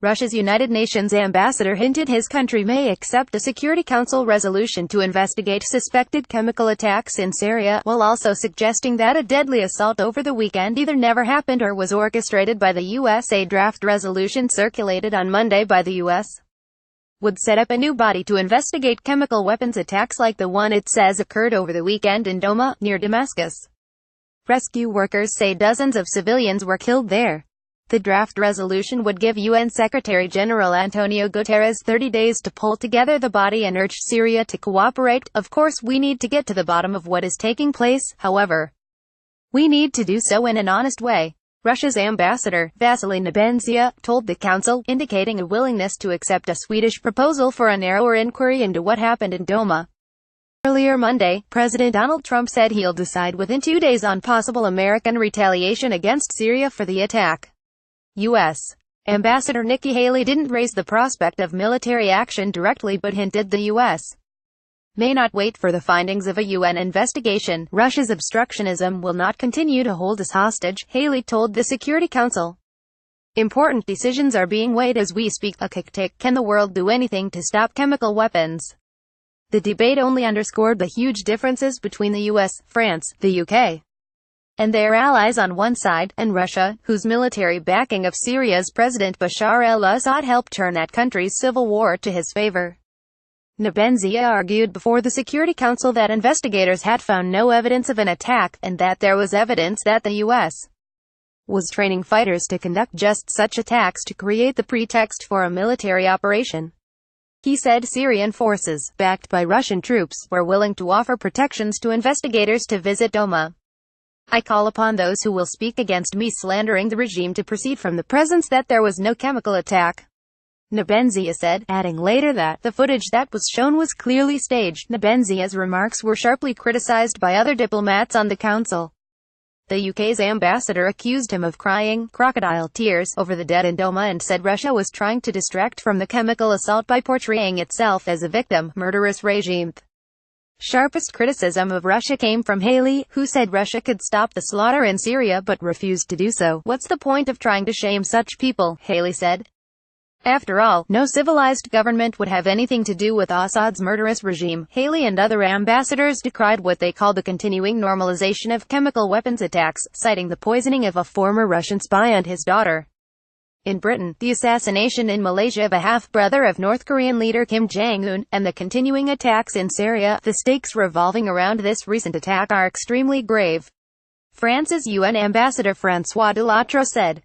Russia's United Nations ambassador hinted his country may accept a Security Council resolution to investigate suspected chemical attacks in Syria, while also suggesting that a deadly assault over the weekend either never happened or was orchestrated by the U.S. A draft resolution circulated on Monday by the U.S. would set up a new body to investigate chemical weapons attacks like the one it says occurred over the weekend in Douma, near Damascus. Rescue workers say dozens of civilians were killed there. The draft resolution would give UN Secretary-General Antonio Guterres 30 days to pull together the body and urge Syria to cooperate. Of course, we need to get to the bottom of what is taking place, however. We need to do so in an honest way. Russia's ambassador, Vasily Nebenzia, told the council, indicating a willingness to accept a Swedish proposal for a narrower inquiry into what happened in Douma. Earlier Monday, President Donald Trump said he'll decide within 2 days on possible American retaliation against Syria for the attack. U.S. Ambassador Nikki Haley didn't raise the prospect of military action directly but hinted the U.S. may not wait for the findings of a UN investigation. Russia's obstructionism will not continue to hold us hostage, Haley told the Security Council. Important decisions are being weighed as we speak. Can the world do anything to stop chemical weapons? The debate only underscored the huge differences between the U.S., France, the U.K., and their allies on one side, and Russia, whose military backing of Syria's President Bashar al-Assad helped turn that country's civil war to his favor. Nebenzia argued before the Security Council that investigators had found no evidence of an attack, and that there was evidence that the U.S. was training fighters to conduct just such attacks to create the pretext for a military operation. He said Syrian forces, backed by Russian troops, were willing to offer protections to investigators to visit Douma. I call upon those who will speak against me slandering the regime to proceed from the presence that there was no chemical attack, Nebenzia said, adding later that the footage that was shown was clearly staged. Nebenzia's remarks were sharply criticized by other diplomats on the council. The UK's ambassador accused him of crying crocodile tears over the dead in Douma and said Russia was trying to distract from the chemical assault by portraying itself as a victim, murderous regime. Sharpest criticism of Russia came from Haley, who said Russia could stop the slaughter in Syria but refused to do so. What's the point of trying to shame such people? Haley said. After all, no civilized government would have anything to do with Assad's murderous regime. Haley and other ambassadors decried what they called the continuing normalization of chemical weapons attacks, citing the poisoning of a former Russian spy and his daughter. In Britain, the assassination in Malaysia of a half-brother of North Korean leader Kim Jong-un, and the continuing attacks in Syria, the stakes revolving around this recent attack are extremely grave. France's UN ambassador François Delattre said.